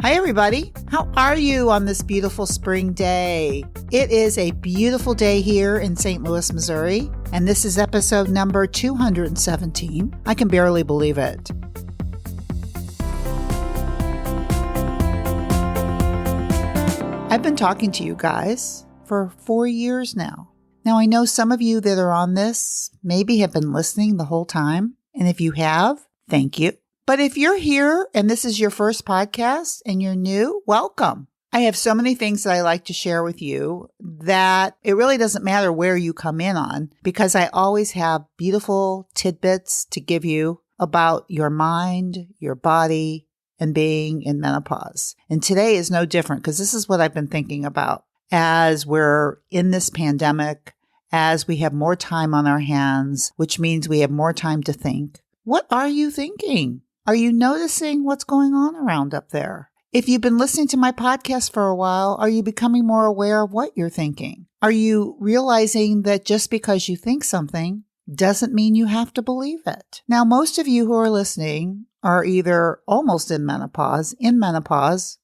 Hi, everybody. How are you on this beautiful spring day? It is a beautiful day here in St. Louis, Missouri, and this is episode number 217. I can barely believe it. I've been talking to you guys for 4 years now. Now, I know some of you that are on this maybe have been listening the whole time, and if you have, thank you. But if you're here and this is your first podcast and you're new, welcome. I have so many things that I like to share with you that it really doesn't matter where you come in on, because I always have beautiful tidbits to give you about your mind, your body, and being in menopause. And today is no different, because this is what I've been thinking about as we're in this pandemic, as we have more time on our hands, which means we have more time to think. What are you thinking? Are you noticing what's going on around up there? If you've been listening to my podcast for a while, are you becoming more aware of what you're thinking? Are you realizing that just because you think something doesn't mean you have to believe it? Now, most of you who are listening are either almost in menopause,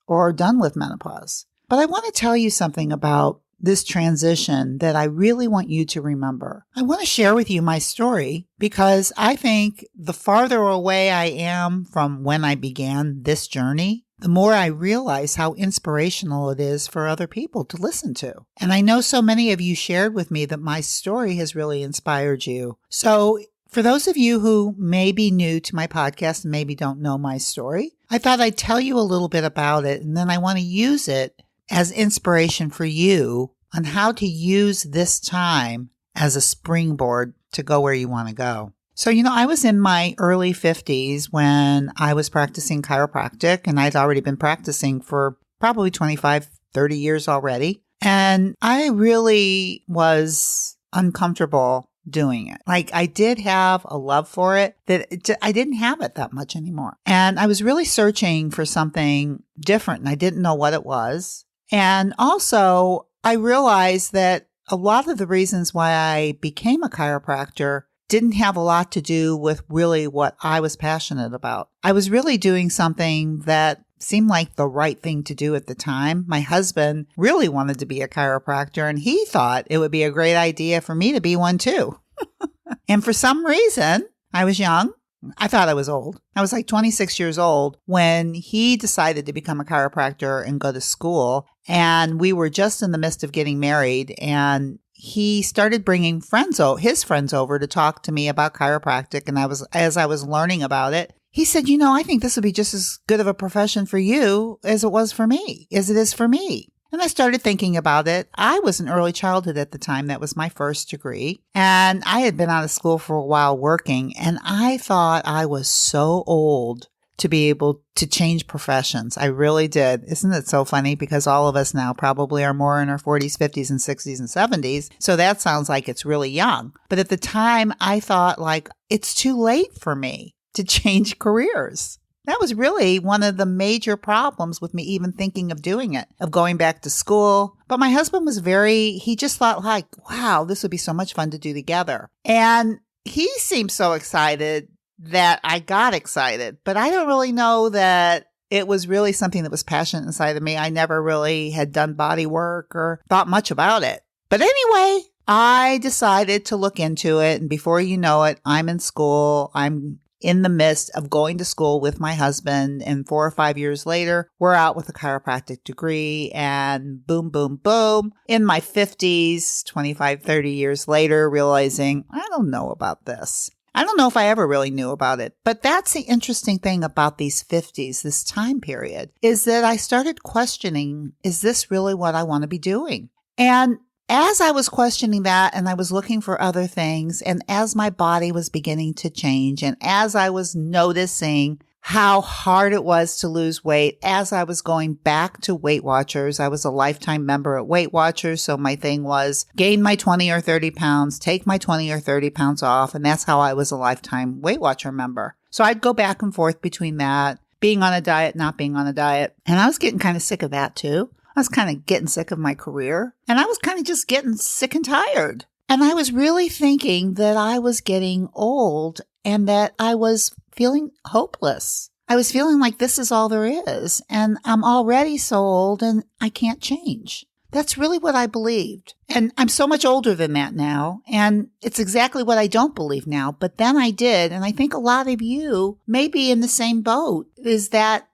or done with menopause. But I want to tell you something about this transition that I really want you to remember. I want to share with you my story because I think the farther away I am from when I began this journey, the more I realize how inspirational it is for other people to listen to. And I know so many of you shared with me that my story has really inspired you. So for those of you who may be new to my podcast and maybe don't know my story, I thought I'd tell you a little bit about it, and then I want to use it as inspiration for you on how to use this time as a springboard to go where you want to go. So, I was in my early 50s when I was practicing chiropractic, and I'd already been practicing for probably 25, 30 years already. And I really was uncomfortable doing it. Like, I did have a love for it that I didn't have it that much anymore. And I was really searching for something different, and I didn't know what it was. And also, I realized that a lot of the reasons why I became a chiropractor didn't have a lot to do with really what I was passionate about. I was really doing something that seemed like the right thing to do at the time. My husband really wanted to be a chiropractor, and he thought it would be a great idea for me to be one too. And for some reason, I was young. I thought I was old. I was like 26 years old when he decided to become a chiropractor and go to school. And we were just in the midst of getting married. And he started bringing his friends over to talk to me about chiropractic. And as I was learning about it, he said, I think this would be just as good of a profession for you as it is for me. And I started thinking about it. I was in early childhood at the time. That was my first degree. And I had been out of school for a while working. And I thought I was so old to be able to change professions. I really did. Isn't it so funny? Because all of us now probably are more in our 40s, 50s, and 60s and 70s. So that sounds like it's really young. But at the time, I thought like it's too late for me to change careers. That was really one of the major problems with me even thinking of doing it, of going back to school. But my husband was he just thought like, wow, this would be so much fun to do together. And he seemed so excited that I got excited. But I don't really know that it was really something that was passionate inside of me. I never really had done body work or thought much about it. But anyway, I decided to look into it. And before you know it, I'm in school. I'm in the midst of going to school with my husband, and 4 or 5 years later, we're out with a chiropractic degree, and boom, boom, boom. In my 50s, 25, 30 years later, realizing, I don't know about this. I don't know if I ever really knew about it, but that's the interesting thing about these 50s, this time period, is that I started questioning, is this really what I want to be doing? And as I was questioning that, and I was looking for other things, and as my body was beginning to change, and as I was noticing how hard it was to lose weight, as I was going back to Weight Watchers, I was a lifetime member at Weight Watchers, so my thing was gain my 20 or 30 pounds, take my 20 or 30 pounds off, and that's how I was a lifetime Weight Watcher member. So I'd go back and forth between that, being on a diet, not being on a diet, and I was getting kind of sick of that too. I was kind of getting sick of my career, and I was kind of just getting sick and tired. And I was really thinking that I was getting old and that I was feeling hopeless. I was feeling like this is all there is, and I'm already so old and I can't change. That's really what I believed. And I'm so much older than that now. And it's exactly what I don't believe now. But then I did. And I think a lot of you may be in the same boat, is that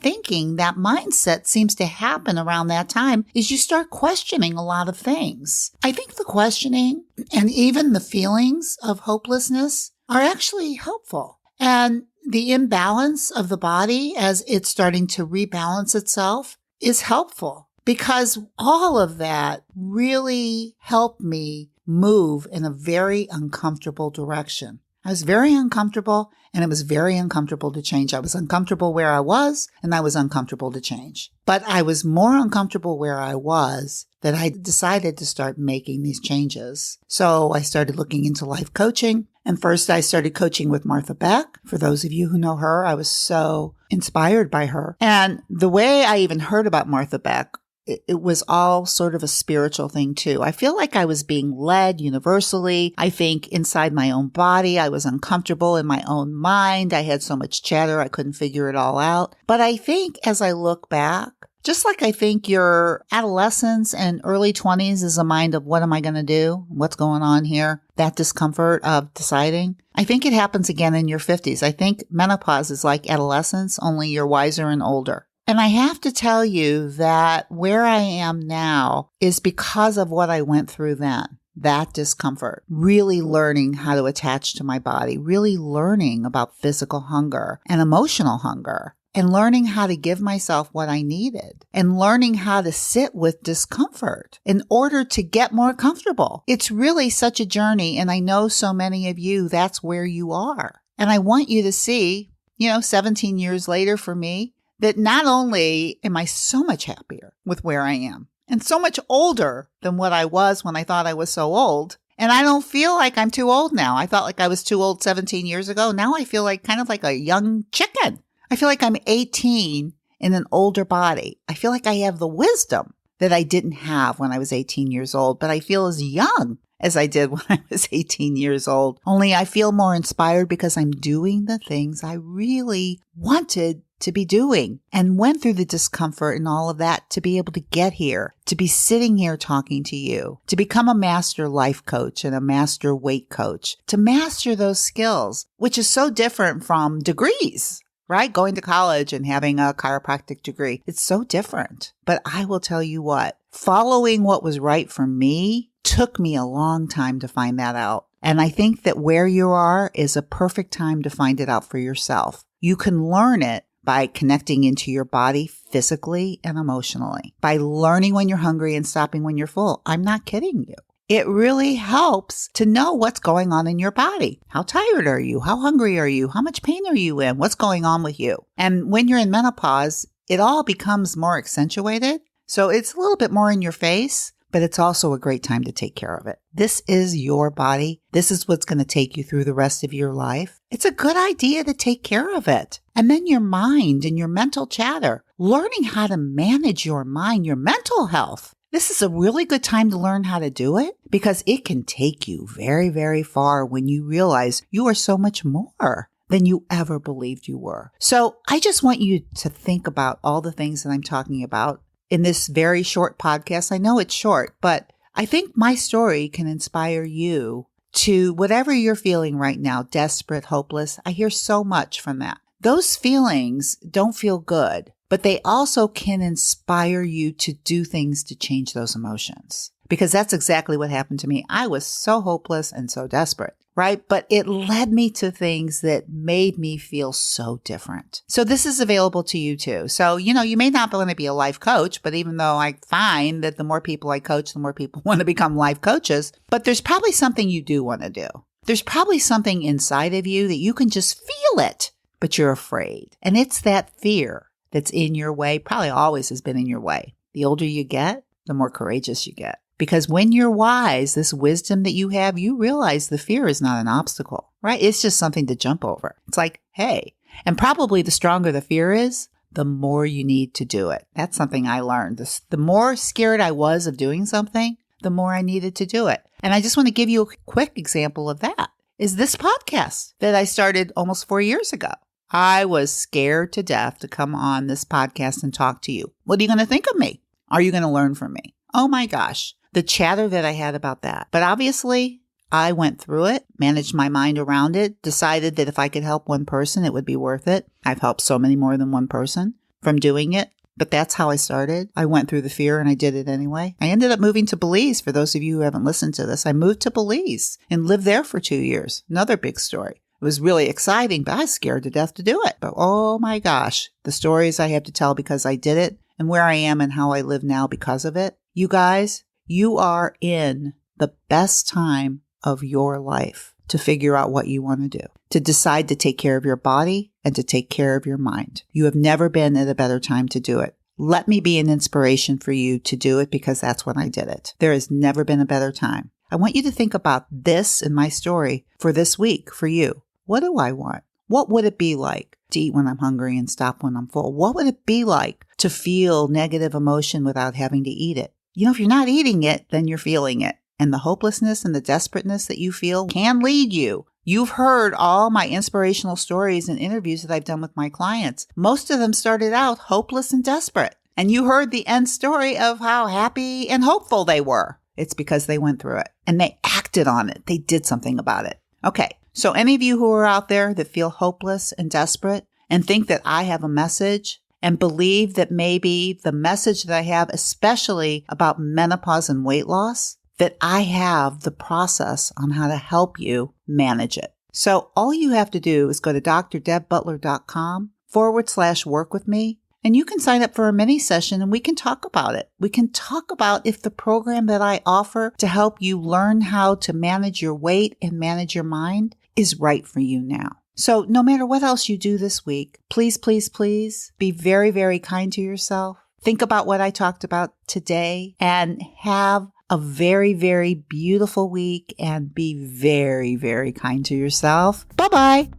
thinking, that mindset seems to happen around that time is you start questioning a lot of things. I think the questioning and even the feelings of hopelessness are actually helpful. And the imbalance of the body as it's starting to rebalance itself is helpful. Because all of that really helped me move in a very uncomfortable direction. I was very uncomfortable, and it was very uncomfortable to change. I was uncomfortable where I was, and I was uncomfortable to change. But I was more uncomfortable where I was that I decided to start making these changes. So I started looking into life coaching. And first I started coaching with Martha Beck. For those of you who know her, I was so inspired by her. And the way I even heard about Martha Beck, it was all sort of a spiritual thing too. I feel like I was being led universally. I think inside my own body, I was uncomfortable in my own mind. I had so much chatter, I couldn't figure it all out. But I think as I look back, just like I think your adolescence and early 20s is a mind of what am I going to do? What's going on here? That discomfort of deciding. I think it happens again in your 50s. I think menopause is like adolescence, only you're wiser and older. And I have to tell you that where I am now is because of what I went through then. That discomfort, really learning how to attach to my body, really learning about physical hunger and emotional hunger, and learning how to give myself what I needed, and learning how to sit with discomfort in order to get more comfortable. It's really such a journey, and I know so many of you, that's where you are. And I want you to see, 17 years later for me, that not only am I so much happier with where I am and so much older than what I was when I thought I was so old. And I don't feel like I'm too old now. I felt like I was too old 17 years ago. Now I feel like kind of like a young chicken. I feel like I'm 18 in an older body. I feel like I have the wisdom that I didn't have when I was 18 years old, but I feel as young as I did when I was 18 years old. Only I feel more inspired because I'm doing the things I really wanted to be doing and went through the discomfort and all of that to be able to get here, to be sitting here talking to you, to become a master life coach and a master weight coach, to master those skills, which is so different from degrees, right? Going to college and having a chiropractic degree. It's so different. But I will tell you what, following what was right for me took me a long time to find that out. And I think that where you are is a perfect time to find it out for yourself. You can learn it by connecting into your body physically and emotionally, by learning when you're hungry and stopping when you're full. I'm not kidding you. It really helps to know what's going on in your body. How tired are you? How hungry are you? How much pain are you in? What's going on with you? And when you're in menopause, it all becomes more accentuated. So it's a little bit more in your face, but it's also a great time to take care of it. This is your body. This is what's going to take you through the rest of your life. It's a good idea to take care of it. And then your mind and your mental chatter, learning how to manage your mind, your mental health. This is a really good time to learn how to do it because it can take you very, very far when you realize you are so much more than you ever believed you were. So I just want you to think about all the things that I'm talking about in this very short podcast. I know it's short, but I think my story can inspire you to whatever you're feeling right now, desperate, hopeless. I hear so much from that. Those feelings don't feel good, but they also can inspire you to do things to change those emotions. Because that's exactly what happened to me. I was so hopeless and so desperate, right? But it led me to things that made me feel so different. So this is available to you too. So, you may not want to be a life coach, but even though I find that the more people I coach, the more people want to become life coaches, but there's probably something you do want to do. There's probably something inside of you that you can just feel it, but you're afraid. And it's that fear that's in your way, probably always has been in your way. The older you get, the more courageous you get. Because when you're wise, this wisdom that you have, you realize the fear is not an obstacle, right? It's just something to jump over. It's like, hey, and probably the stronger the fear is, the more you need to do it. That's something I learned. The more scared I was of doing something, the more I needed to do it. And I just want to give you a quick example of that is this podcast that I started almost 4 years ago. I was scared to death to come on this podcast and talk to you. What are you going to think of me? Are you going to learn from me? Oh my gosh, the chatter that I had about that. But obviously, I went through it, managed my mind around it, decided that if I could help one person, it would be worth it. I've helped so many more than one person from doing it. But that's how I started. I went through the fear and I did it anyway. I ended up moving to Belize. For those of you who haven't listened to this, I moved to Belize and lived there for 2 years. Another big story. It was really exciting, but I was scared to death to do it. But oh my gosh, the stories I have to tell because I did it and where I am and how I live now because of it. You guys, you are in the best time of your life to figure out what you want to do, to decide to take care of your body and to take care of your mind. You have never been at a better time to do it. Let me be an inspiration for you to do it because that's when I did it. There has never been a better time. I want you to think about this in my story for this week for you. What do I want? What would it be like to eat when I'm hungry and stop when I'm full? What would it be like to feel negative emotion without having to eat it? You know, if you're not eating it, then you're feeling it. And the hopelessness and the desperateness that you feel can lead you. You've heard all my inspirational stories and interviews that I've done with my clients. Most of them started out hopeless and desperate. And you heard the end story of how happy and hopeful they were. It's because they went through it and they acted on it. They did something about it. Okay, so any of you who are out there that feel hopeless and desperate and think that I have a message and believe that maybe the message that I have, especially about menopause and weight loss, that I have the process on how to help you manage it. So all you have to do is go to drdebbutler.com/work with me, and you can sign up for a mini session and we can talk about it. We can talk about if the program that I offer to help you learn how to manage your weight and manage your mind is right for you now. So no matter what else you do this week, please, please, please be very, very kind to yourself. Think about what I talked about today and have a very, very beautiful week and be very, very kind to yourself. Bye-bye.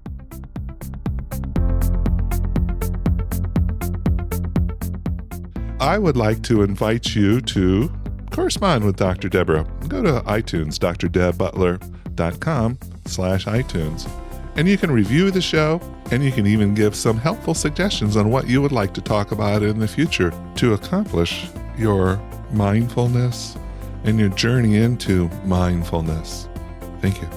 I would like to invite you to correspond with Dr. Deborah. Go to iTunes, drdebbutler.com/iTunes. And you can review the show, and you can even give some helpful suggestions on what you would like to talk about in the future to accomplish your mindfulness and your journey into mindfulness. Thank you.